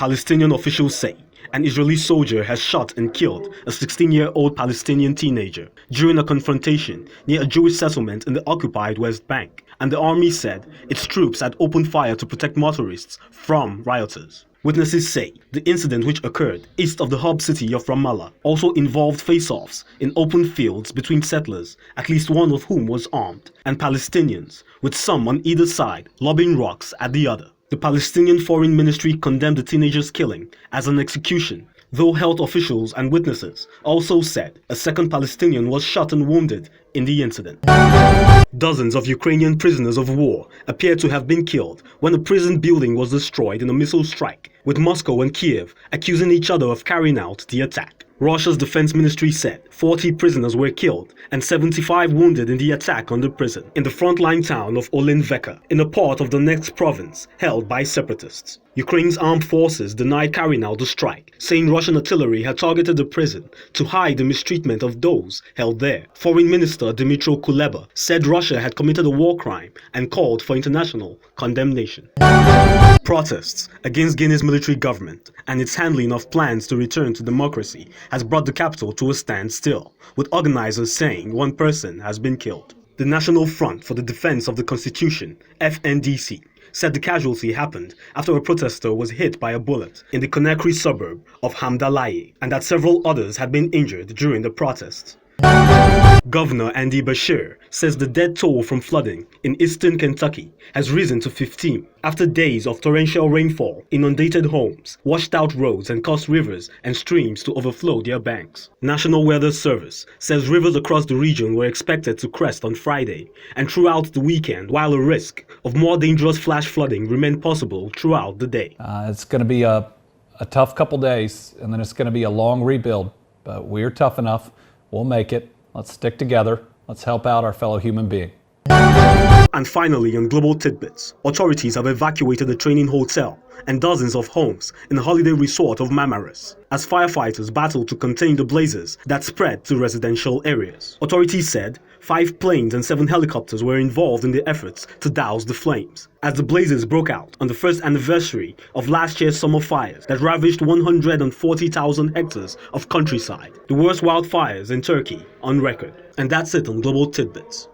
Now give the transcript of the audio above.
Palestinian officials say an Israeli soldier has shot and killed a 16-year-old Palestinian teenager during a confrontation near a Jewish settlement in the occupied West Bank, and the army said its troops had opened fire to protect motorists from rioters. Witnesses say the incident, which occurred east of the hub city of Ramallah, also involved face-offs in open fields between settlers, at least one of whom was armed, and Palestinians, with some on either side lobbing rocks at the other. The Palestinian Foreign Ministry condemned the teenager's killing as an execution, though health officials and witnesses also said a second Palestinian was shot and wounded in the incident. Dozens of Ukrainian prisoners of war appear to have been killed when a prison building was destroyed in a missile strike, with Moscow and Kiev accusing each other of carrying out the attack. Russia's defense ministry said 40 prisoners were killed and 75 wounded in the attack on the prison in the frontline town of Olenveka, in a part of the Donetsk province held by separatists. Ukraine's armed forces denied carrying out the strike, saying Russian artillery had targeted the prison to hide the mistreatment of those held there. Foreign Minister Dmytro Kuleba said Russia had committed a war crime and called for international condemnation. Protests against Guinea's military government and its handling of plans to return to democracy has brought the capital to a standstill, with organizers saying one person has been killed. The National Front for the Defense of the Constitution, FNDC, said the casualty happened after a protester was hit by a bullet in the Conakry suburb of Hamdalaye, and that several others had been injured during the protests. Governor Andy Bashir says the death toll from flooding in eastern Kentucky has risen to 15 after days of torrential rainfall inundated homes, washed out roads, and caused rivers and streams to overflow their banks. National Weather Service says rivers across the region were expected to crest on Friday and throughout the weekend, while a risk of more dangerous flash flooding remained possible throughout the day. It's going to be a tough couple days, and then it's going to be a long rebuild, but we're tough enough. We'll make it. Let's stick together. Let's help out our fellow human being. And finally, on Global Tidbits, authorities have evacuated a training hotel and dozens of homes in the holiday resort of Mamaris as firefighters battle to contain the blazes that spread to residential areas. Authorities said 5 planes and 7 helicopters were involved in the efforts to douse the flames, as the blazes broke out on the first anniversary of last year's summer fires that ravaged 140,000 hectares of countryside, the worst wildfires in Turkey on record. And that's it on Global Tidbits.